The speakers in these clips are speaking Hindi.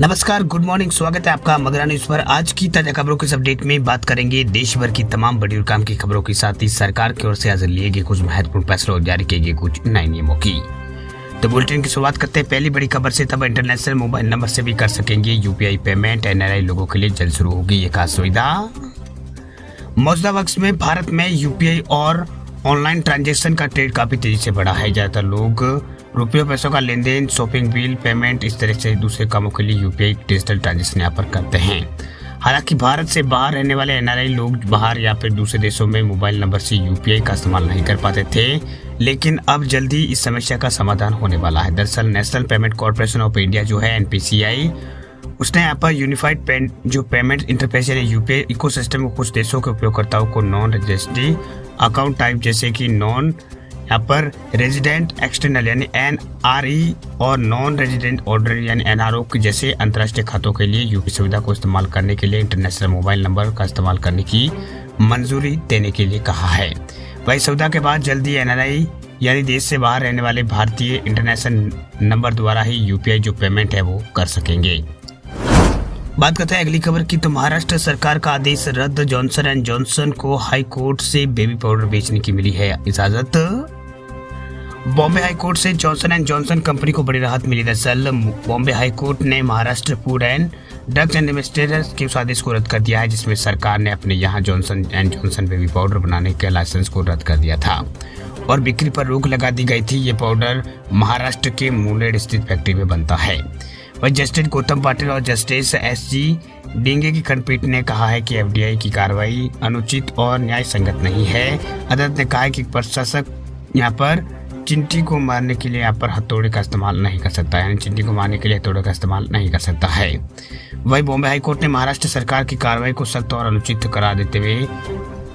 नमस्कार, गुड मॉर्निंग। स्वागत है आपका मगरा न्यूज पर। आज की ताजा खबरों के इस अपडेट में बात करेंगे देश भर की तमाम बड़ी और काम की खबरों के साथ ही सरकार की ओर से आज लिए गए कुछ महत्वपूर्ण फैसलों और जारी किए गए कुछ नए नियमों की। तो बुलेटिन की शुरुआत करते हैं पहली बड़ी खबर से। तब इंटरनेशनल मोबाइल नंबर से भी कर सकेंगे यूपीआई पेमेंट। एनआरआई लोगों के लिए जल्द शुरू होगी ये खास सुविधा। मौजूदा वक्त में भारत में यूपीआई और ऑनलाइन ट्रांजैक्शन का ट्रेंड काफी तेजी से बढ़ा है। ज्यादातर लोग रुपयों पैसों का लेन देन, शॉपिंग, बिल पेमेंट, इस तरह से दूसरे कामों के लिए यूपीआई डिजिटल ट्रांजैक्शन यहाँ पर करते हैं। हालांकि भारत से बाहर रहने वाले एनआरआई लोग बाहर या फिर दूसरे देशों में मोबाइल नंबर से यूपीआई का इस्तेमाल नहीं कर पाते थे, लेकिन अब जल्दी इस समस्या का समाधान होने वाला है। दरअसल national payment corporation of India जो है एनपीसीआई, उसने यहाँ पर यूनिफाइड पेमेंट इंटरफेस यानी यूपीआई इकोसिस्टम को कुछ देशों के उपयोगकर्ताओं को नॉन रजिस्ट्री अकाउंट टाइप जैसे कि नॉन यहाँ पर रेजिडेंट एक्सटर्नल यानी एनआरई और नॉन रेजिडेंट ऑर्डर यानी एनआरओ के जैसे अंतर्राष्ट्रीय खातों के लिए यूपीआई सुविधा को इस्तेमाल करने के लिए इंटरनेशनल मोबाइल नंबर का इस्तेमाल करने की मंजूरी देने के लिए कहा है। वही सुविधा के बाद जल्दी एनआरई यानी देश से बाहर रहने वाले भारतीय इंटरनेशनल नंबर द्वारा ही यूपीआई जो पेमेंट है वो कर सकेंगे। बात करते हैं अगली खबर की। तो महाराष्ट्र सरकार का आदेश रद्द। जॉनसन एंड जॉनसन को हाई कोर्ट से बेबी पाउडर बेचने की मिली है इजाजत। बॉम्बे हाई कोर्ट से जॉनसन एंड जॉनसन कंपनी को बड़ी राहत मिली। दरअसल बॉम्बे हाई कोर्ट ने Maharashtra food and drugs and investors के उस आदेश को रद्द कर दिया है जिसमें सरकार ने अपने यहाँ Johnson and Johnson baby powder बनाने के लाइसेंस को रद्द कर दिया था और बिक्री पर रोक लगा दी गई थी। ये पाउडर महाराष्ट्र के मुंडेर स्थित फैक्ट्री में बनता है। वही जस्टिस गौतम पाटिल और जस्टिस एसजी डिंगे की खंडपीठ ने कहा है कि एफडीआई की कार्रवाई अनुचित और न्याय संगत नहीं है। अदालत ने कहा है कि प्रशासक यहाँ पर चिंटी को मारने के लिए यहाँ पर हथौड़े का इस्तेमाल नहीं कर सकता, यानी चिंटी को मारने के लिए हथौड़े का इस्तेमाल नहीं कर सकता है। वही बॉम्बे हाईकोर्ट ने महाराष्ट्र सरकार की कार्रवाई को सख्त और अनुचित करार देते हुए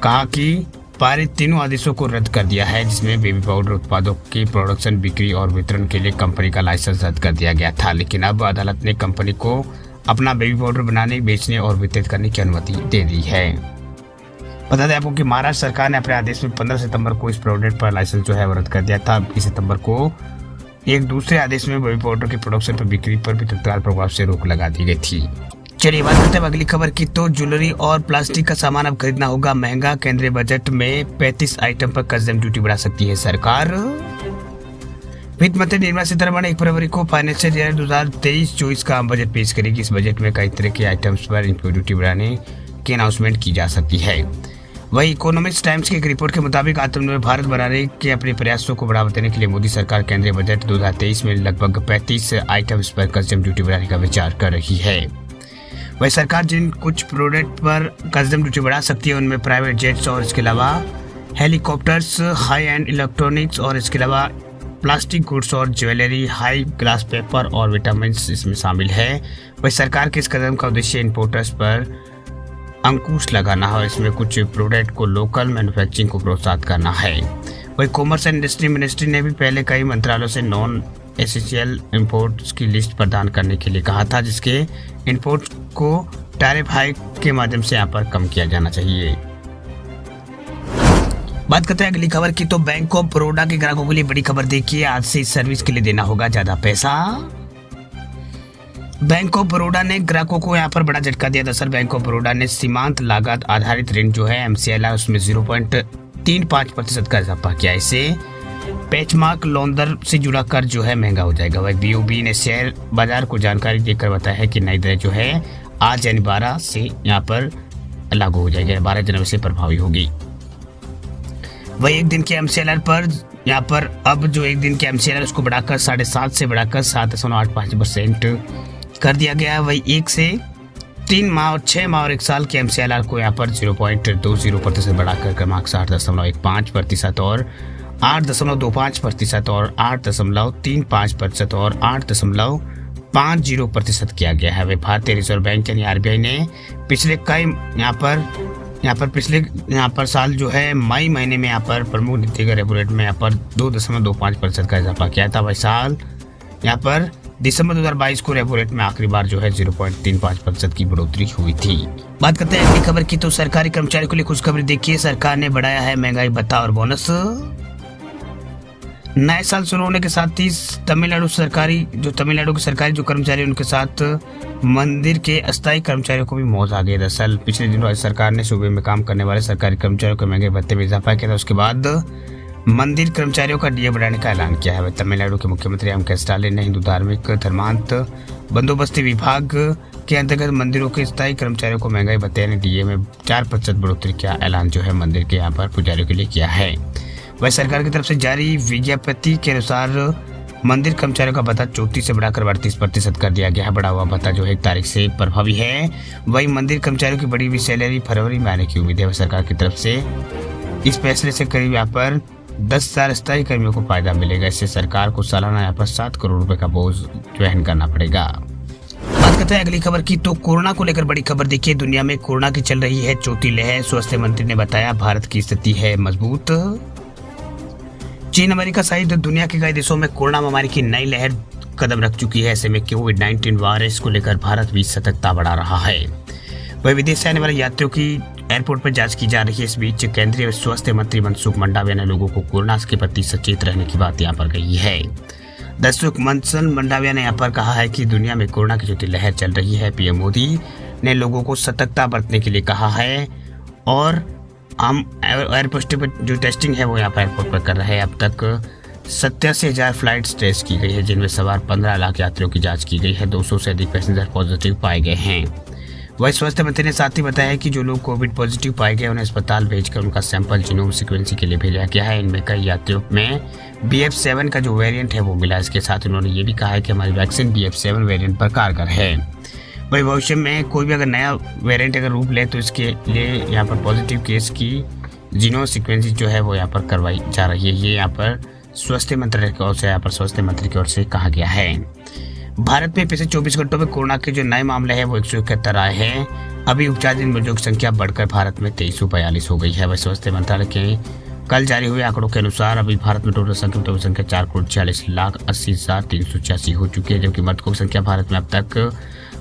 कहा कि पारित तीनों आदेशों को रद्द कर दिया है जिसमें बेबी पाउडर उत्पादों की प्रोडक्शन, बिक्री और वितरण के लिए कंपनी का लाइसेंस रद्द कर दिया गया था। लेकिन अब अदालत ने कंपनी को अपना बेबी पाउडर बनाने, बेचने और वितरित करने की अनुमति दे दी है। बता दें आपको कि महाराष्ट्र सरकार ने अपने आदेश में 15 सितंबर को इस प्रोडक्ट पर लाइसेंस जो है वो रद्द कर दिया था। 20 सितंबर को एक दूसरे आदेश में बेबी पाउडर की प्रोडक्शन पर बिक्री पर भी तत्काल प्रभाव से रोक लगा दी गई थी। चलिए बात करते हैं अगली खबर की। तो ज्वेलरी और प्लास्टिक का सामान अब खरीदना होगा महंगा। केंद्रीय बजट में 35 आइटम पर कस्टम ड्यूटी बढ़ा सकती है सरकार। वित्त मंत्री निर्मला सीतारमण 1 फरवरी को फाइनेंशियल ईयर 2023-24 का आम बजट पेश करेगी। इस बजट में कई तरह के आइटम्स पर इनकी ड्यूटी बढ़ाने की अनाउंसमेंट की जा सकती है। वही इकोनॉमिक्स टाइम्स की एक रिपोर्ट के मुताबिक आत्मनिर्भर भारत बनाने के अपने प्रयासों को बढ़ावा देने के लिए मोदी सरकार केंद्रीय बजट 2023 में लगभग 35 आइटम्स पर कस्टम ड्यूटी बढ़ाने का विचार कर रही है। वही सरकार जिन कुछ प्रोडक्ट पर कस्टम ड्यूटी बढ़ा सकती है उनमें प्राइवेट जेट्स और इसके अलावा हेलीकॉप्टर्स, हाई एंड इलेक्ट्रॉनिक्स और इसके अलावा प्लास्टिक गुड्स और ज्वेलरी, हाई ग्लास पेपर और विटामिन इसमें शामिल है। वही सरकार के इस कदम का उद्देश्य इम्पोर्टर्स पर अंकुश लगाना है और इसमें कुछ प्रोडक्ट को लोकल मैन्युफैक्चरिंग को प्रोत्साहित करना है। वही कॉमर्स एंड इंडस्ट्री मिनिस्ट्री ने भी पहले कई मंत्रालयों से नॉन एसेंशियल इंपोर्ट्स की लिस्ट प्रदान करने के लिए कहा था जिसके इंपोर्ट को टैरिफ हाइक के माध्यम से यहाँ पर कम किया जाना चाहिए। बात करते हैं अगली खबर की। तो बैंक ऑफ बड़ौदा के ग्राहकों के लिए बड़ी खबर देखिए। आज से इस सर्विस के लिए देना होगा ज्यादा पैसा। बैंक ऑफ बड़ौदा ने ग्राहकों को यहाँ पर बड़ा झटका दिया। दरअसल बैंक ऑफ बड़ौदा ने सीमांत लागत आधारित ऋण जो है MCLR उसमें 0.35% का इजाफा किया। इससे पेचमार्क लोन दर से जुड़ा कर्ज जो है महंगा हो जाएगा। वही BOB ने शेयर बाजार को जानकारी देकर बताया है कि नई दर जो है आज यानी 12 से यहाँ पर लागू हो जाएगी, 12 जनवरी से प्रभावी होगी। वही एक दिन के MCLR पर यहाँ पर अब जो एक दिन के MCLR उसको बढ़ाकर 7.5 से बढ़ाकर 7.85% कर दिया गया है। वही 1 से 3 माह और 6 माह और 1 साल के MCLR को यहाँ पर 0.20% बढ़ाकर क्रमांक 8.15% और 8.25% और 8.35% और 8.50% किया गया है। वे भारतीय रिजर्व बैंक यानी RBI ने पिछले कई यहाँ पर साल जो है मई महीने में यहाँ पर प्रमुख नीतिगत रेपो रेट में यहाँ पर 2.25% का इजाफा किया था। वही साल यहाँ पर दिसंबर 2022 को रेपो रेट में आखिरी बार जो है 0.35% की बढ़ोतरी हुई थी। बात करते हैं अगली खबर की। तो सरकारी कर्मचारियों के लिए खुशखबरी देखिए। सरकार ने बढ़ाया है महंगाई भत्ता और बोनस। नए साल शुरू होने के साथ ही तमिलनाडु के सरकारी जो कर्मचारी उनके साथ मंदिर के अस्थायी कर्मचारियों को भी मौज आ गई। दरअसल पिछले दिनों राज्य सरकार ने सूबे में काम करने वाले सरकारी कर्मचारियों के महंगे भत्ते में इजाफा किया था। उसके बाद मंदिर कर्मचारियों का डीए बढ़ाने का ऐलान किया है। तमिलनाडु के मुख्यमंत्री एम.के. स्टालिन ने हिंदू धार्मिक धर्मांत बंदोबस्ती विभाग के अंतर्गत मंदिरों के स्थायी कर्मचारियों को महंगाई भत्ते यानी डीए में 4% बढ़ोतरी का ऐलान जो है मंदिर के यहाँ पर पुजारियों के लिए किया है। वह सरकार की तरफ से जारी विज्ञप्ति के अनुसार मंदिर कर्मचारियों का भत्ता 34 से बढ़ाकर 38% कर दिया गया है। बढ़ा हुआ भत्ता जो 1 तारीख से प्रभावी है। वही मंदिर कर्मचारियों की बढ़ी हुई सैलरी फरवरी में आने की उम्मीद है। वह सरकार की तरफ से इस फैसले से करीब यहाँ पर 10,000 स्थायी कर्मियों को फायदा मिलेगा। इससे सरकार को सालाना यहाँ पर 7 करोड़ रुपए का बोझ वहन करना पड़ेगा। बात करते हैं अगली खबर की, तो कोरोना को लेकर बड़ी खबर देखिए। दुनिया में कोरोना की चल रही है चौथी लहर। स्वास्थ्य मंत्री ने बताया भारत की स्थिति है मजबूत। चीन, अमेरिका सहित दुनिया के कई देशों में कोरोना महामारी की नई लहर कदम रख चुकी है। ऐसे में कोविड-19 वायरस को लेकर भारत भी सतर्कता बढ़ा रहा है। वह विदेश से आने वाले यात्रियों की एयरपोर्ट पर जांच की जा रही है। इस बीच केंद्रीय स्वास्थ्य मंत्री मनसुख मंडाविया ने लोगों को कोरोना के प्रति सचेत रहने की बात यहाँ पर कही है। दर्शक मनसुख मंडाविया ने यहाँ पर कहा है कि दुनिया में कोरोना की चौथी लहर चल रही है। पीएम मोदी ने लोगों को सतर्कता बरतने के लिए कहा है और हम एयरपोर्ट पर जो टेस्टिंग है वो यहाँ पर एयरपोर्ट पर कर रहे हैं। अब तक 87,000 फ्लाइट्स टेस्ट की गई है, जिनमें सवार 15 लाख यात्रियों की जांच की गई है। 200 से अधिक पैसेंजर पॉजिटिव पाए गए हैं। वही स्वास्थ्य मंत्री ने साथ ही बताया कि जो लोग कोविड पॉजिटिव पाए गए उन्हें अस्पताल भेजकर उनका सैंपल जीनोम सीक्वेंसिंग के लिए भेजा गया है। इनमें कई यात्रियों में BF7 का जो वेरिएंट है वो मिला। इसके साथ उन्होंने ये भी कहा है कि हमारी वैक्सीन BF7 वेरिएंट पर कारगर है। वही भविष्य में कोई भी अगर नया वेरिएंट अगर रूप ले तो इसके लिए यहाँ पर पॉजिटिव केस की जीनोम सीक्वेंसिंग जो है वो यहाँ पर करवाई जा रही है। ये यहाँ पर स्वास्थ्य मंत्रालय की ओर से स्वास्थ्य मंत्री की ओर से कहा गया है। भारत में पिछले 24 घंटों में कोरोना के जो नए मामले हैं वो 171 आए हैं। अभी उपचाराधीन मरीजों की संख्या बढ़कर भारत में 2342 हो गई है। वह स्वास्थ्य मंत्रालय के कल जारी हुए आंकड़ों के अनुसार अभी भारत में टोटल संक्रमितों की संख्या 4,46,80,386 हो चुकी है, जबकि मृतकों की संख्या भारत में अब तक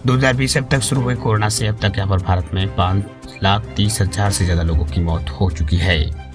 2020 से अब तक शुरू हुए कोरोना से अब तक यहाँ पर भारत में 5,30,000 से ज्यादा लोगों की मौत हो चुकी है।